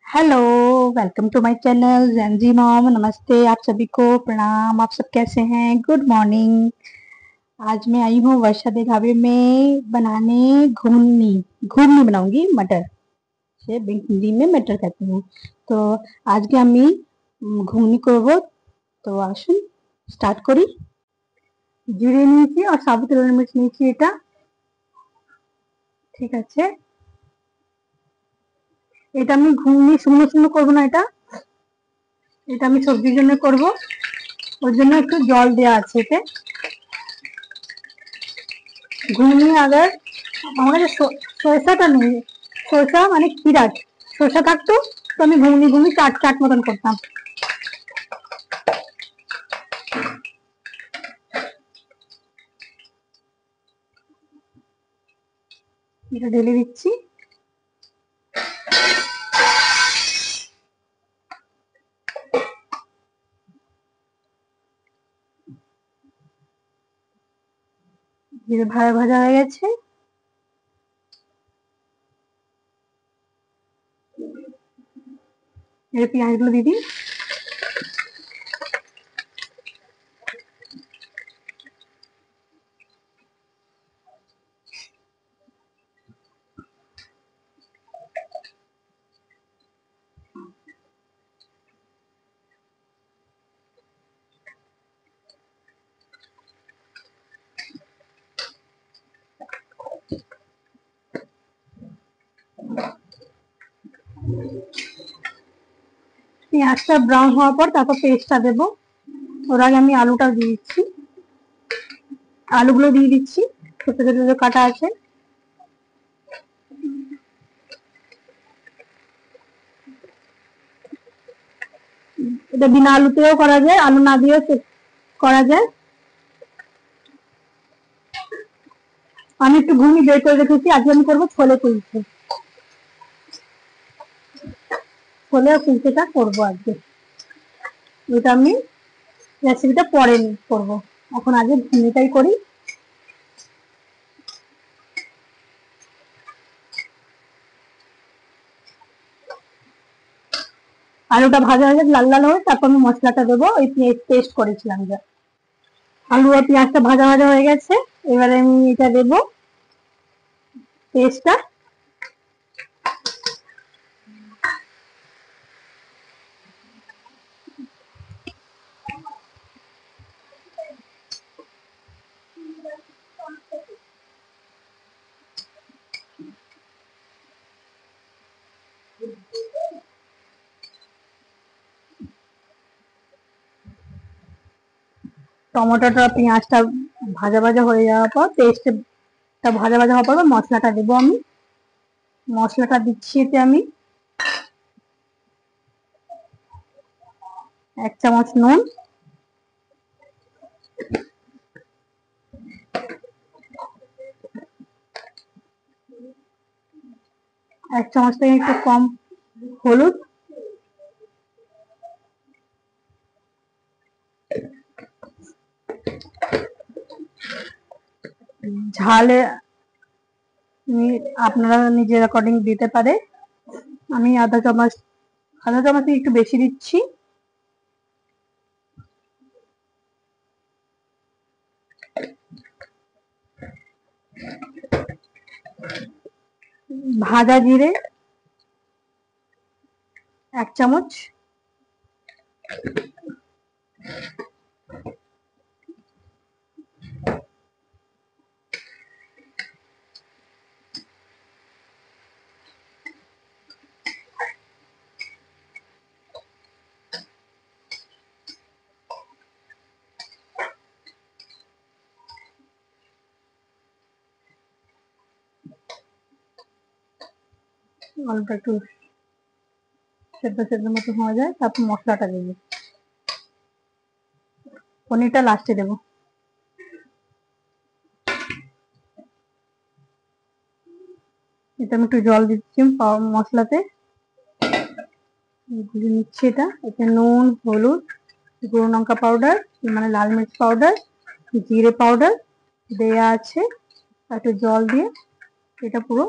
Hello. Welcome to my channel जैनजी mom. नमस्ते आप सभी को, प्रणाम। आप सब कैसे हैं? Good morning. आज मैं आई हूँ वर्षा दे ढाबे में बनाने घूगनी। घूगनी बनाऊंगी, मटर से हिंदी में मटर कहते हैं। तो आज के আমি ঘুগনি করব। তো আসুন স্টার্ট করি। জিরে নিয়েছি আর সাবুত লাল মির্চ নিয়েছি, এটা ঠিক আছে। এটা আমি ঘুগনি শুকনো শুকনো করবো না, এটা এটা আমি সবজির জন্য করব। ওর জন্য একটু জল দেওয়া আছে এতে। ঘুগনি আগে আমার কাছে সরষাটা নেই, সরষা মানে ক্ষীরাট সরষা থাকতো তো আমি ঘুগনি ঘুগনি চাট চাট মতন করতাম। এটা ঢেলে দিচ্ছি। ভাজা ভাজা হয়ে গেছে। এর পেঁয়াজগুলো দিয়ে দিই। পেঁয়াজটা ব্রাউন হওয়ার পর তারপর পেস্টটা দেবো। ওর আগে আমি আলুটা দিয়ে দিচ্ছি। আলুগুলো দিয়ে দিচ্ছি, ছোট ছোট ছোট কাটা আছে। এটা বিনা আলুতেও করা যায়, আলু না দিয়েও করা যায়। আমি একটু ঘুগনি বের করে রেখেছি, আজকে আমি করবো ছোলে কুলচে। ছোলে কুলচেটা করবো আজকে। এটা আমি রেসিপিটা পরে করবো, এখন আগে ঘুগনিটাই করি। আলুটা ভাজা হয়ে লাল লাল হয়ে তারপর আমি মশলাটা দেবো, ওই পেস্ট করেছিলাম যা। আলু আর পেঁয়াজটা ভাজা ভাজা হয়ে গেছে, এবারে আমি এটা দেবো পেস্টটা। টমেটোটা পেঁয়াজটা ভাজা ভাজা হয়ে যাওয়ার পর পেস্টটা ভাজা ভাজা হওয়ার পর মশলাটা দেবো আমি। মশলাটা দিচ্ছি এতে আমি 1 চামচ নুন, 1 চামচ থেকে একটু কম হলুদ, ঝালে আপনারা নিজের অ্যাকর্ডিং দিতে পারে। আমি আধা চামচ একটু বেশি দিচ্ছি। ভাজা জিরে 1 চামচ, অল্প একটু সেদ্ধ সেদ্ধ মতো হয়ে যায় তারপর মশলাটা দেবো। পনিরটা লাস্টে দেবো। এটা আমি একটু জল দিচ্ছি মশলাতে, গুলে নিচ্ছি। এতে নুন, হলুদ, গুঁড়ো লঙ্কা পাউডার মানে লাল মির্চ পাউডার, জিরে পাউডার দেয়া আছে। একটু জল দিয়ে এটা পুরো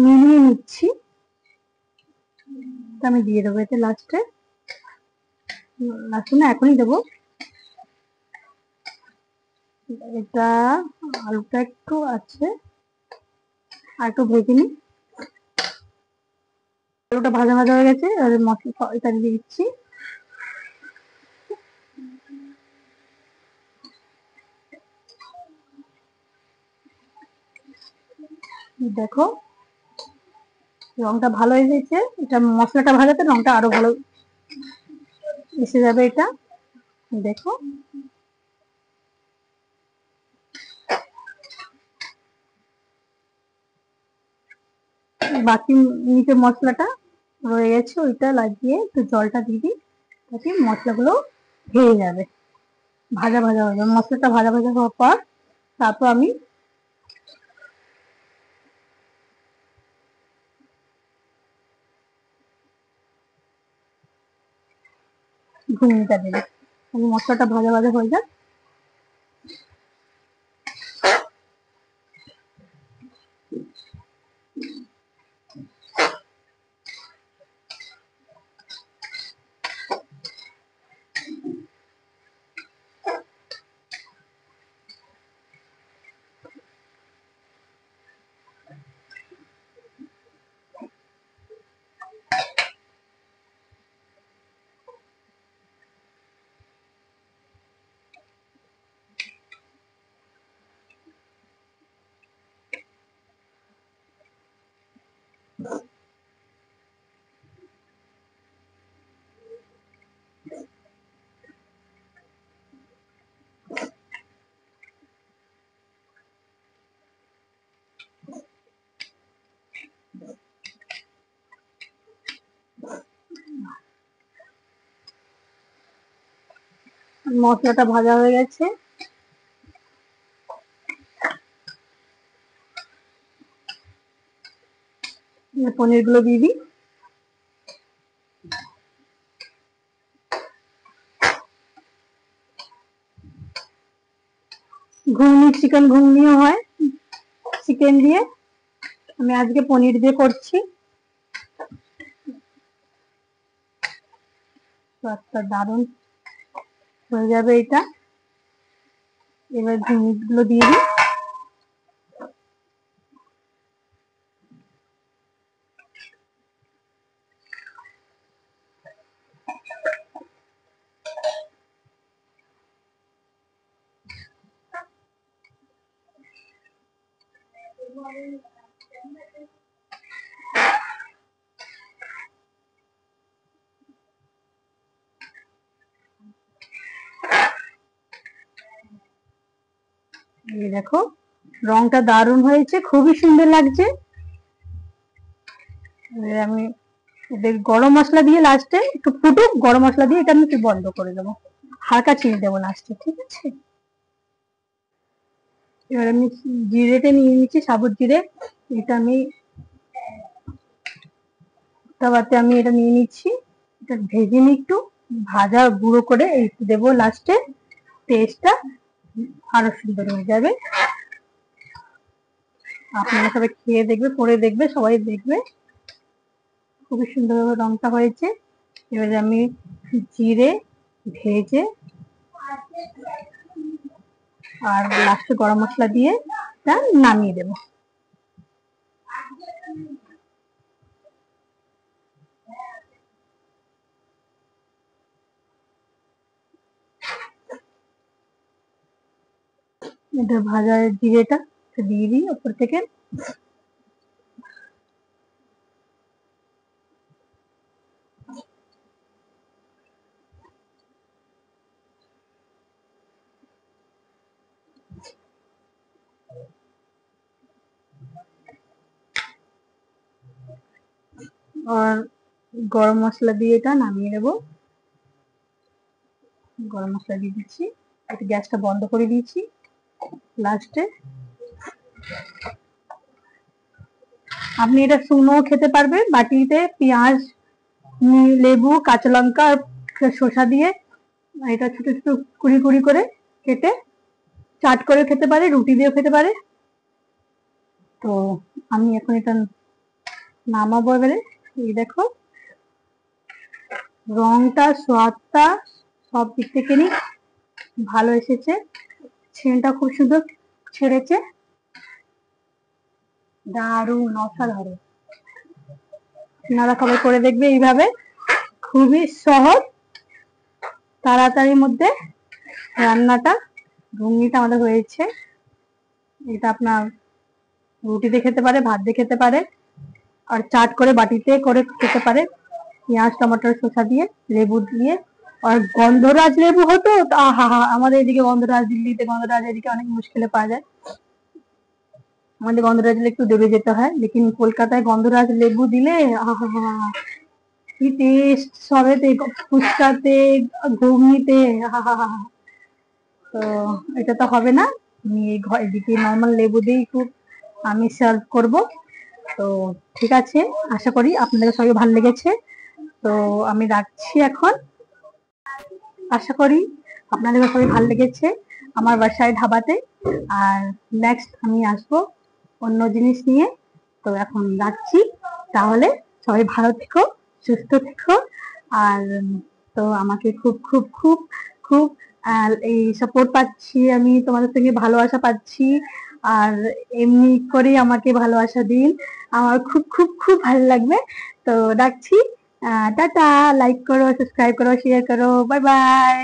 মিলিয়ে নিচ্ছি। আমি দিয়ে দেবো এতে লাস্টে, লাস্টে না এখনই দেবো। এটা আলুটা একটু আছে, আর একটু ভেজে নিই। আলুটা ভাজা ভাজা হয়ে গেছে, আর মশলা এটা দিয়ে দিচ্ছি। দেখো রংটা ভালো হয়ে গেছে, এটা মশলাটা ভাজাতে রংটা আরো ভালো এসে যাবে। এটা দেখো বাকি নিচে মশলাটা রয়ে গেছে, ওইটা লাগিয়ে একটু জলটা দিয়ে দিই, তাতে মশলাগুলো ভেঙে যাবে, ভাজা ভাজা হয়ে যাবে। মশলাটা ভাজা ভাজা হওয়ার পর তারপর আমি ঘুগনিটা দেবো। মশলাটা ভাজা ভাজা হয়ে যাক। মশলাটা ভাজা হয়ে গেছে, পনির গুলো দিয়ে দিই। ঘুগনি চিকেন ঘুগনিও হয় চিকেন দিয়ে, আমি আজকে পনির দিয়ে করছি। একটা দারুণ হয়ে যাবে এটা। এবার ঘুগনি গুলো দিয়ে দিই। এই দেখো রংটা দারুণ হয়েছে, খুবই সুন্দর লাগছে। আমি গরম মশলা দিয়ে লাস্টে একটু ফুটুক, গরম মশলা দিয়ে এটা আমি একটু বন্ধ করে দেবো, হালকা চিনি দেবো লাস্টে, ঠিক আছে। এবার আমি জিরেটা নিয়ে নিচ্ছি, সাবুত জিরে। এটা আমি তাওয়াতে আমি এটা নিয়ে নিচ্ছি, এটা ভেজে নিই একটু, ভাজা গুঁড়ো করে একটু দেবো লাস্টে, টেস্টটা আরো সুন্দর হয়ে যাবে। আপনারা সবাই খেয়ে দেখবে, করে দেখবে, সবাই দেখবে খুবই সুন্দরভাবে রংটা হয়েছে। এবারে আমি জিরে ভেজে আর লাস্টে গরম মশলা দিয়ে তা নামিয়ে দেবো। এটা ভাজা জিরেটা দিয়ে দিই উপর থেকে। আর গরম মশলা দিয়ে এটা নামিয়ে নেবো। গরম মশলা দিয়ে দিচ্ছি, একটু গ্যাসটা বন্ধ করে দিয়েছি। লাস্টে আপনি এটা শুকনো খেতে পারবেন, বাটিতে পেঁয়াজ, লেবু, কাঁচা লঙ্কা আর শসা দিয়ে এটা ছোট ছোট কুড়ি কুড়ি করে কেটে চাট করে খেতে পারে, রুটি দিয়েও খেতে পারে। তো আমি এখন এটা নামাবো এবারে। এই দেখো রংটা স্বাদটা সব দিক থেকে নিয়ে ভালো এসেছে, ছেনটা খুব সুন্দর ছেড়েছে, দারুণ অসাধারণ। আপনারা সবাই করে দেখবে এইভাবে, খুবই সহজ, তাড়াতাড়ির মধ্যে রান্নাটা ঘুগনিটা আমাদের হয়েছে। এটা আপনার রুটি দিয়ে খেতে পারে, ভাত দিয়ে খেতে পারে, আর চাট করে বাটিতে করে খেতে পারে, পেঁয়াজ টমেটো শসা দিয়ে, লেবু দিয়ে। আর গন্ধরাজ লেবু হতো, আহা হা, আমাদের এদিকে গন্ধরাজ, দিল্লিতে গন্ধরাজ এদিকে অনেক মুশকিলে পাওয়া যায়, আমাদের গন্ধরাজ একটু দূরে যেতে হয়, লেকিন কলকাতায় গন্ধরাজ লেবু দিলে আহা হা, কি টেস্ট, সবেতে, ফুচকাতে, ঘুগনিতে, আহা হা। তো এটা তো হবে না, আমি এদিকে নর্মাল লেবু দিয়েই খুব আমি সার্ভ করব। তো ঠিক আছে, আশা করি আপনাদের সবাই ভালো লেগেছে। তো আমি রাখছি এখন। আশা করি আপনাদের সবাই ভালো লেগেছে আমার বাসায় ধাবাতে। আর নেক্সট আমি আসবো অন্য জিনিস নিয়ে। তো এখন রাখছি, তাহলে সবাই ভালো থেকো, সুস্থ থেকো। আর তো আমাকে খুব খুব খুব খুব এই সাপোর্ট পাচ্ছি আমি, তোমাদের থেকে ভালোবাসা পাচ্ছি। আর এমনি করে আমাকে ভালোবাসা দিন, আমার খুব খুব খুব ভালো লাগবে। তো রাখছি, টাটা, লাইক করো, সাবস্ক্রাইব করো, শেয়ার করো, বাই বাই।